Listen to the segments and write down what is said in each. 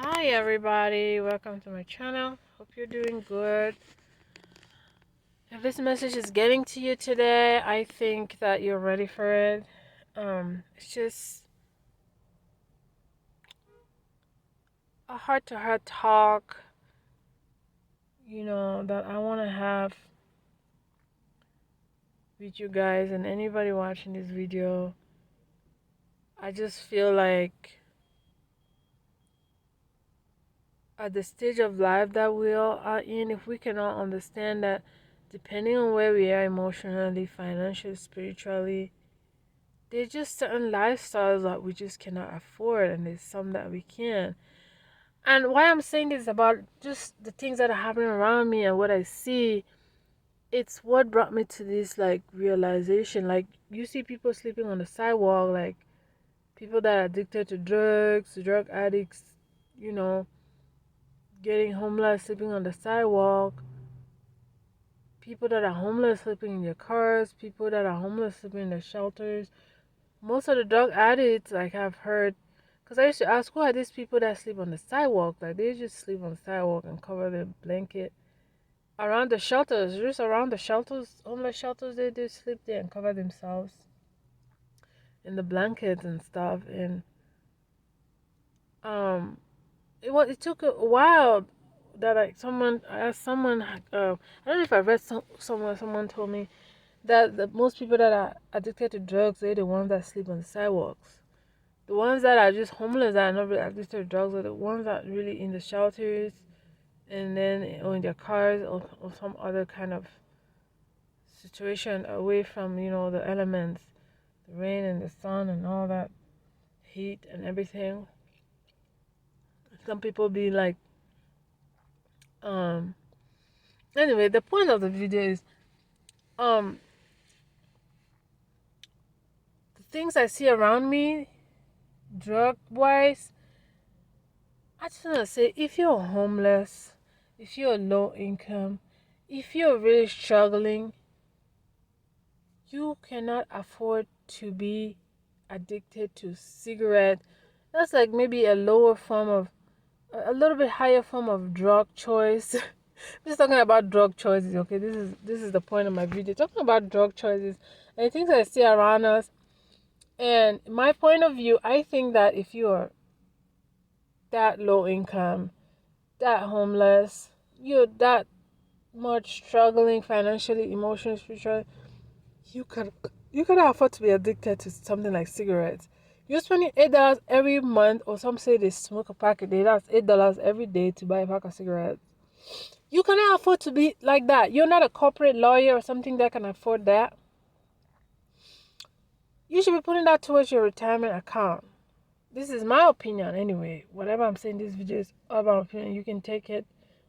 Hi everybody, welcome to my channel. Hope you're doing good. If this message is getting to you today, I think that you're ready for it. It's just a heart-to-heart talk, that I want to have with you guys and anybody watching this video. I just feel like at the stage of life that we all are in, if we cannot understand that depending on where we are emotionally, financially, spiritually, there's just certain lifestyles that we just cannot afford, and there's some that we can. And why I'm saying this about just the things that are happening around me and what I see, it's what brought me to this realization. Like, you see people sleeping on the sidewalk, like people that are addicted to drugs, drug addicts, you know, getting homeless, sleeping on the sidewalk, people that are homeless sleeping in their cars, people that are homeless sleeping in their shelters. Most of the drug addicts, like, I've heard, because I used to ask, who are these people that sleep on the sidewalk? Like, they just sleep on the sidewalk and cover their blanket around the shelters, just around the shelters, homeless shelters. They sleep there and cover themselves in the blankets and stuff. And um, it took a while that I asked someone. I don't know if I read somewhere. Someone told me that the most people that are addicted to drugs, they're the ones that sleep on the sidewalks. The ones that are just homeless that are not really addicted to drugs are the ones that are really in the shelters, and then or in their cars, or some other kind of situation away from the elements, the rain and the sun and all that heat and everything. Some people be like, um anyway, the point of the video is, um the things I see around me drug wise. I just want to say, if you're homeless, if you're low income, if you're really struggling, you cannot afford to be addicted to cigarette. That's like maybe a lower form of, a little bit higher form of drug choice. I'm just talking about drug choices, okay? This is the point of my video. Talking about drug choices and things I see around us. And my point of view, I think that if you are that low income, that homeless, you're that much struggling financially, emotionally, spiritually, you can you cannot afford to be addicted to something like cigarettes. You're spending $8 every month, or some say they smoke a pack a day. That's $8 every day to buy a pack of cigarettes. You cannot afford to be like that. You're not a corporate lawyer or something that can afford that. You should be putting that towards your retirement account. This is my opinion anyway. Whatever I'm saying, this video is all about opinion. You can take it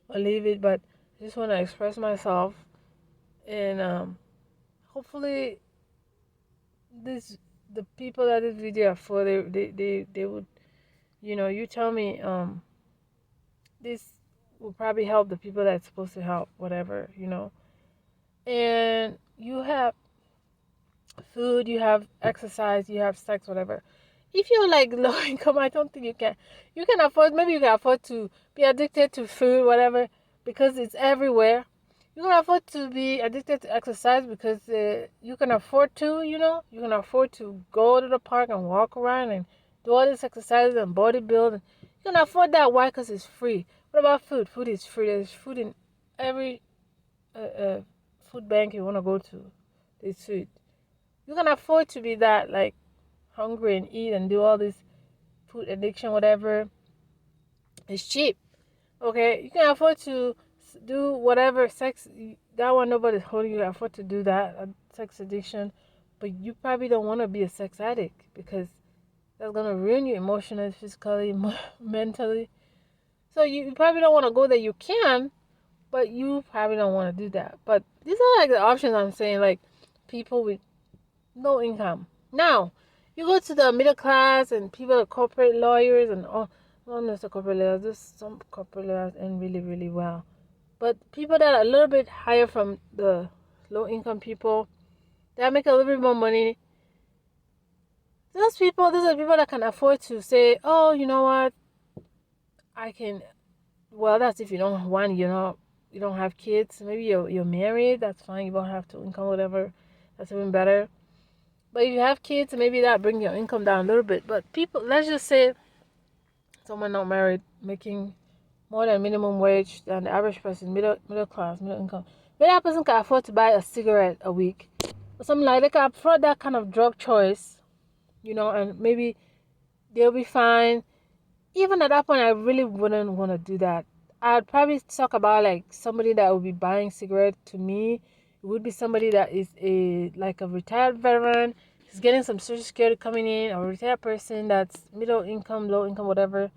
or leave it, but I just want to express myself. And hopefully this the people that this video are for, they would, you tell me, this will probably help the people that it's supposed to help, whatever. And you have food, you have exercise, you have sex, whatever. If you're like low income, I don't think you can afford, maybe you can afford to be addicted to food, whatever, because it's everywhere. You can afford to be addicted to exercise because you can afford to, you can afford to go to the park and walk around and do all these exercises and bodybuilding. You can afford that. Why? Because it's free. What about food? Food is free. There's food in every food bank you want to go to. There's food. You can afford to be that hungry and eat and do all this food addiction, whatever. It's cheap. Okay, you can afford to do whatever sex. That one nobody's holding you. Afford to do that, sex addiction, but you probably don't want to be a sex addict because that's gonna ruin you emotionally, physically, mentally. So you probably don't want to go there. You can, but you probably don't want to do that. But these are like the options I'm saying, like people with no income. Now, you go to the middle class and people are corporate lawyers and all. Not necessarily corporate lawyers. Just some corporate lawyers and really, really well. But people that are a little bit higher from the low income people, that make a little bit more money. Those are the people that can afford to say, oh, you know what? I can. Well, that's if you don't want, you don't have kids. Maybe you're married. That's fine. You don't have to income whatever. That's even better. But if you have kids, maybe that bring your income down a little bit. But people, let's just say someone not married making more than minimum wage than the average person, middle class, middle income. Maybe that person can afford to buy a cigarette a week or something like. They can afford that kind of drug choice, and maybe they'll be fine. Even at that point, I really wouldn't want to do that. I'd probably talk about like somebody that would be buying cigarettes to me. It would be somebody that is a retired veteran. He's getting some social security coming in, or a retired person that's middle income, low income, whatever.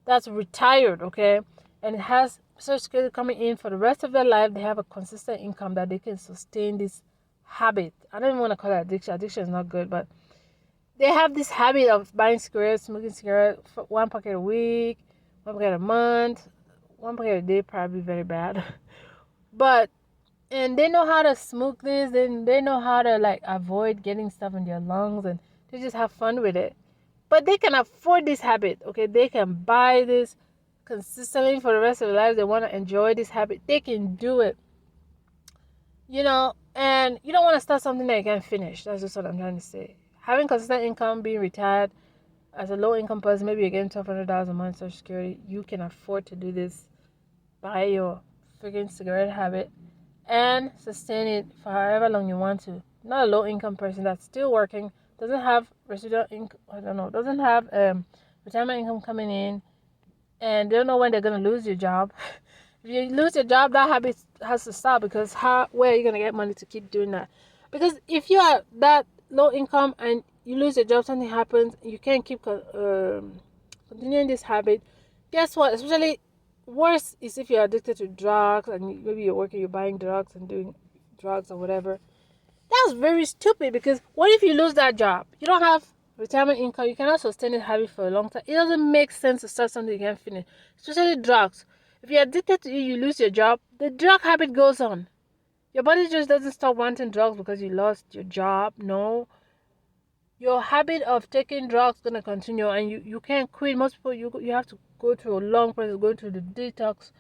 That's retired, okay, and it has social security coming in for the rest of their life. They have a consistent income that they can sustain this habit. I don't even want to call it addiction. Addiction is not good, but they have this habit of buying cigarettes, smoking cigarettes, for one packet a week, one packet a month, one packet a day, probably very bad. But and they know how to smoke this, and they know how to like avoid getting stuff in their lungs, and they just have fun with it. But they can afford this habit, okay? They can buy this consistently for the rest of their lives. They want to enjoy this habit. They can do it, and you don't want to start something that you can't finish. That's just what I'm trying to say. Having consistent income, being retired, as a low income person, maybe you're getting $1,200 a month Social Security, you can afford to do this. Buy your freaking cigarette habit and sustain it for however long you want to. Not a low income person that's still working, doesn't have residual income, I don't know, doesn't have retirement income coming in, and they don't know when they're gonna lose your job. If you lose your job, that habit has to stop, because where are you gonna get money to keep doing that? Because if you are that low income and you lose your job, something happens, you can't keep continuing this habit. Guess what? Especially worse is if you're addicted to drugs, and maybe you're buying drugs and doing drugs or whatever. That's very stupid, because what if you lose that job? You don't have retirement income. You cannot sustain this habit for a long time. It doesn't make sense to start something you can't finish, especially drugs. If you're addicted to it, you lose your job, the drug habit goes on. Your body just doesn't stop wanting drugs because you lost your job. No. Your habit of taking drugs is going to continue, and you can't quit. Most people, you have to go through a long process, going through the detox,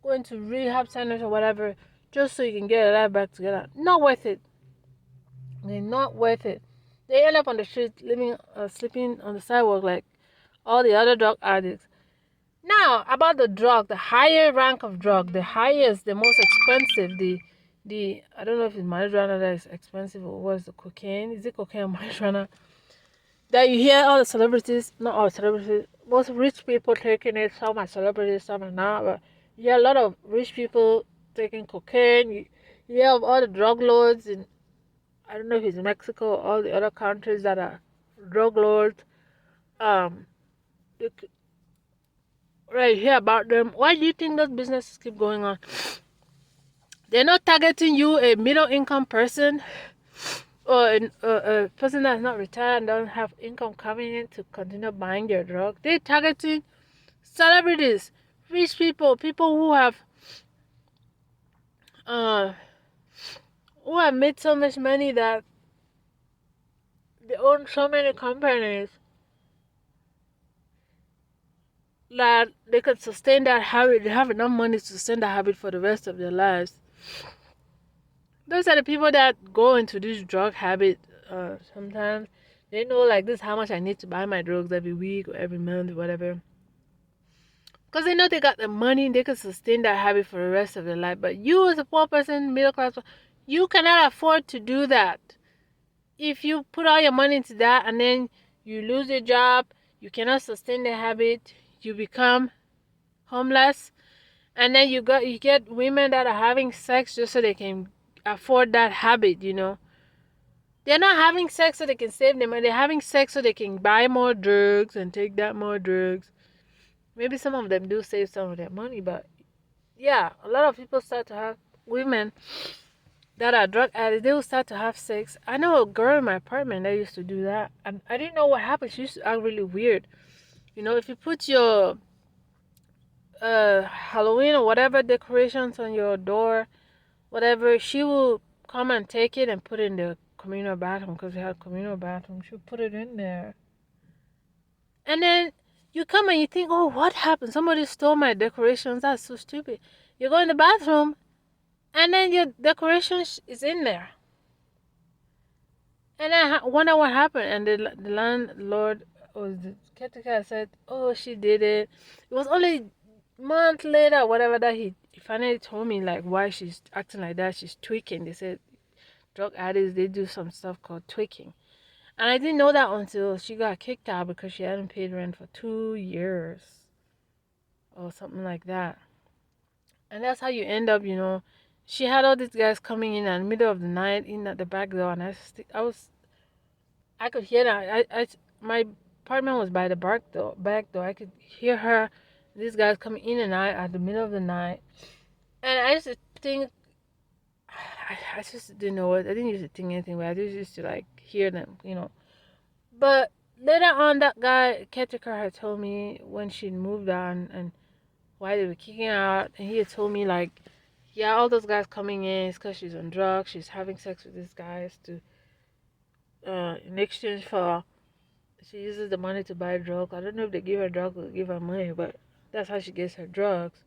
going to rehab centers or whatever, just so you can get your life back together. Not worth it. They're not worth it. They end up on the street, living, sleeping on the sidewalk like all the other drug addicts. Now, about the drug, the higher rank of drug, the highest, the most expensive, the I don't know if it's marijuana that is expensive, or what's the cocaine? Is it cocaine or marijuana? That you hear all the celebrities, not all celebrities, most rich people taking it. Some are celebrities, some are not. But you hear a lot of rich people taking cocaine. You hear of all the drug lords in, I don't know if it's Mexico or all the other countries that are drug lords. Um, you right, hear about them. Why do you think those businesses keep going on? They're not targeting you, a middle income person, or a person that's not retired and doesn't have income coming in to continue buying their drug. They're targeting celebrities, rich people, people uh who have made so much money that they own so many companies that they could sustain that habit. They have enough money to sustain that habit for the rest of their lives. Those are the people that go into this drug habit. Sometimes they know like this how much I need to buy my drugs every week or every month or whatever. Because they know they got the money, they can sustain that habit for the rest of their life. But you, as a poor person, middle class, you cannot afford to do that. If you put all your money into that and then you lose your job, you cannot sustain the habit, you become homeless, and then you get women that are having sex just so they can afford that habit. They're not having sex so they can save them money. They're having sex so they can buy more drugs and take that more drugs. Maybe some of them do save some of their money, but yeah, a lot of people start to have women that are drug addicts. They will start to have sex. I know a girl in my apartment that used to do that, and I didn't know what happened. She used to act really weird. If you put your Halloween or whatever decorations on your door, whatever, she will come and take it and put it in the communal bathroom, because we had a communal bathroom. She'll put it in there. And then You come and you think, oh, what happened? Somebody stole my decorations. That's so stupid. You go in the bathroom and then your decorations is in there. And I wonder what happened. And the landlord was the caretaker said, oh, she did it. It was only month later, whatever, that he finally told me like why she's acting like that. She's tweaking. They said drug addicts, they do some stuff called tweaking. And I didn't know that until she got kicked out because she hadn't paid rent for 2 years or something like that. And that's how you end up, She had all these guys coming in the middle of the night in at the back door, and I could hear that. My apartment was by the back door. I could hear her, these guys coming in and out at the middle of the night. And I used to think, I just didn't know what, I didn't used to think anything, but I just used to like hear them. But later on, that guy, caretaker, had told me when she moved on and why they were kicking her out. And he had told me, like, yeah, all those guys coming in is because she's on drugs. She's having sex with these guys in exchange for, she uses the money to buy drugs. I don't know if they give her drugs or give her money, but that's how she gets her drugs.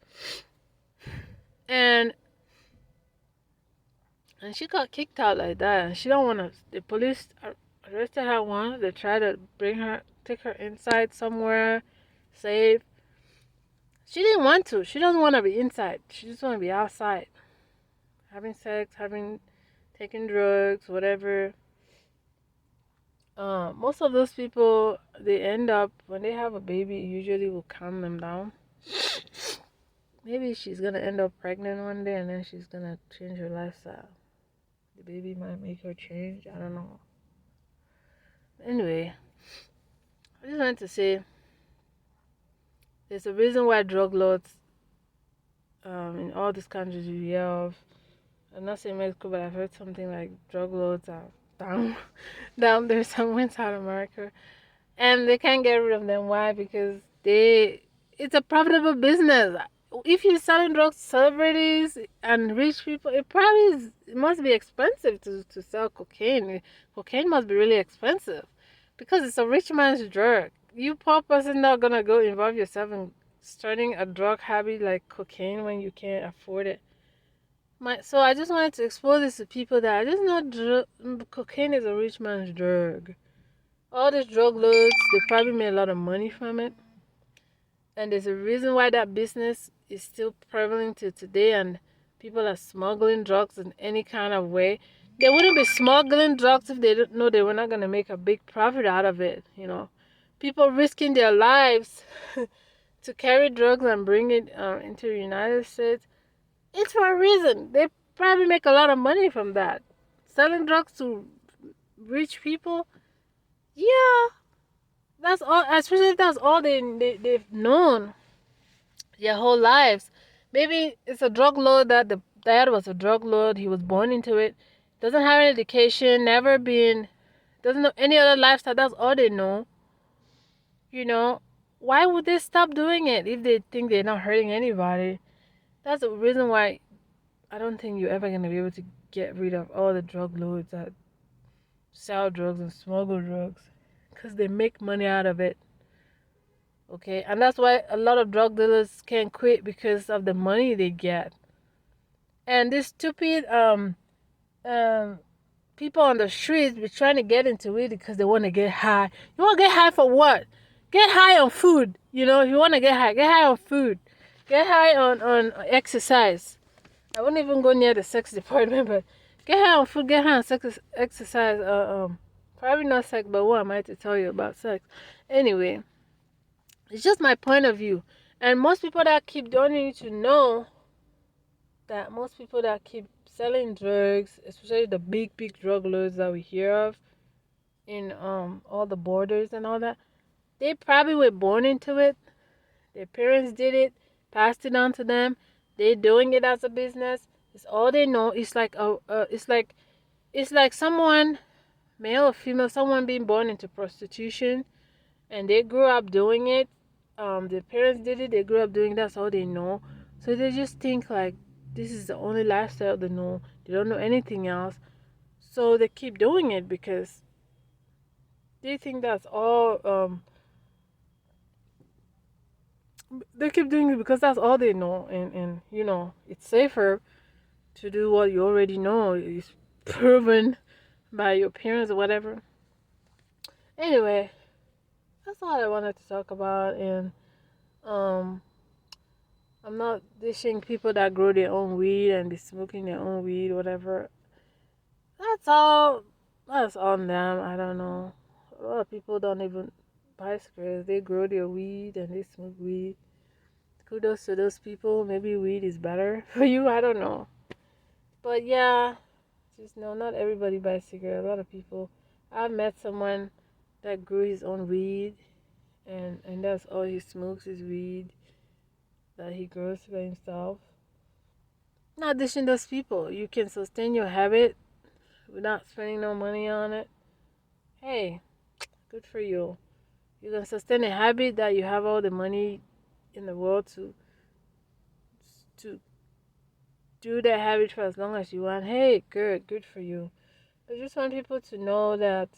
And she got kicked out like that. And she don't want to, the police arrested her once. They tried to take her inside somewhere safe. She didn't want to. She doesn't want to be inside. She just want to be outside. Having sex, taking drugs, whatever. Most of those people, they end up, when they have a baby, it usually will calm them down. Maybe she's going to end up pregnant one day and then she's going to change her lifestyle. The baby might make her change. I don't know. Anyway, I just wanted to say there's a reason why drug lords in all these countries you hear of. I'm not saying Mexico, but I've heard something like drug lords are down there somewhere in South America, and they can't get rid of them. Why? Because it's a profitable business. If you're selling drugs to celebrities and rich people, it must be expensive to sell cocaine. Cocaine must be really expensive because it's a rich man's drug. You poor person not gonna go involve yourself in starting a drug habit like cocaine when you can't afford it. So I just wanted to expose this to people that I just know cocaine is a rich man's drug. All these drug lords, they probably made a lot of money from it. And there's a reason why that business is still prevalent to today, and people are smuggling drugs in any kind of way. They wouldn't be smuggling drugs if they didn't know they were not going to make a big profit out of it, People risking their lives to carry drugs and bring it into the United States. It's for a reason. They probably make a lot of money from that. Selling drugs to rich people, yeah, that's all. Especially if that's all they've known their whole lives. Maybe it's a drug lord that the dad was a drug lord. He was born into it. Doesn't have an education. Doesn't know any other lifestyle. That's all they know. Why would they stop doing it if they think they're not hurting anybody? That's the reason why I don't think you're ever going to be able to get rid of all the drug lords that sell drugs and smuggle drugs, because they make money out of it. Okay, and that's why a lot of drug dealers can't quit, because of the money they get. And these stupid people on the streets be trying to get into it because they want to get high. You want to get high for what? Get high on food. If you want to get high on food. Get high on exercise. I wouldn't even go near the sex department, but get high on food, get high on exercise. Probably not sex, but what am I to tell you about sex? Anyway, it's just my point of view. And most people that don't need to know that most people that keep selling drugs, especially the big drug lords that we hear of in all the borders and all that, they probably were born into it. Their parents did it, passed it on to them. They're doing it as a business. It's all they know. It's like someone, male or female, someone being born into prostitution, and they grew up doing it. Their parents did it. They grew up doing it. That's all they know. So they just think like this is the only lifestyle they know. They don't know anything else. So they keep doing it because they think that's all They keep doing it because that's all they know, and it's safer to do what you already know. Is proven by your parents or whatever. Anyway, that's all I wanted to talk about, and um, I'm not dishing people that grow their own weed and be smoking their own weed, whatever. That's all. That's on them. I don't know. A lot of people don't even buy cigarettes. They grow their weed and they smoke weed. Kudos to those people. Maybe weed is better for you. I don't know. But yeah, just know not everybody buys cigarettes. A lot of people. I've met someone that grew his own weed, and that's all he smokes is weed that he grows by himself. Not dishing those people. You can sustain your habit without spending no money on it. Hey, good for you. You can sustain a habit that you have all the money in the world to do that habit for as long as you want. Hey, good for you. I just want people to know that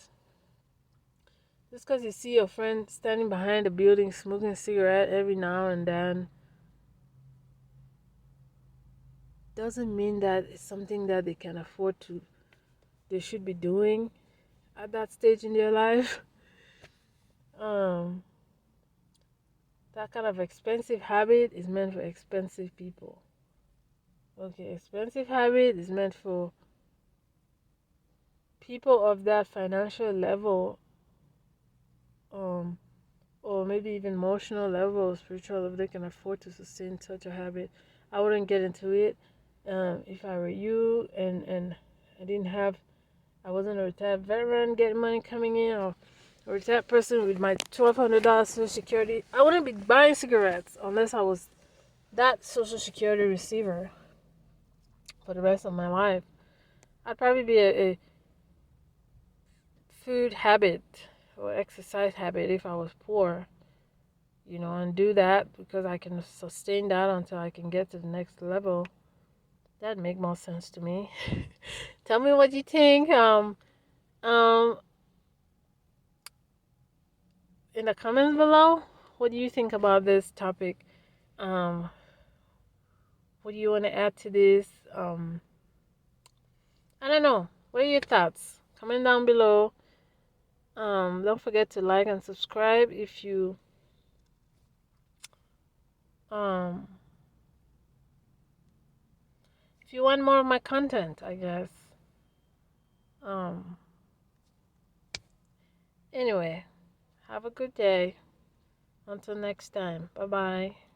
just because you see your friend standing behind a building smoking a cigarette every now and then doesn't mean that it's something that they can afford to, they should be doing at that stage in their life. Um, that kind of expensive habit is meant for expensive people. Okay, expensive habit is meant for people of that financial level, um, or maybe even emotional level, or spiritual level, they can afford to sustain such a habit. I wouldn't get into it if I were you, and I didn't have, I wasn't a retired veteran getting money coming in, or a retired person with my $1,200 Social Security. I wouldn't be buying cigarettes unless I was that Social Security receiver for the rest of my life. I'd probably be a food habit or exercise habit if I was poor, and do that because I can sustain that until I can get to the next level. That'd make more sense to me. Tell me what you think. Um, in the comments below, what do you think about this topic? Um, what do you want to add to this? I don't know. What are your thoughts? Comment down below. Don't forget to like and subscribe um if you want more of my content, I guess. Um, anyway, have a good day. Until next time. Bye bye.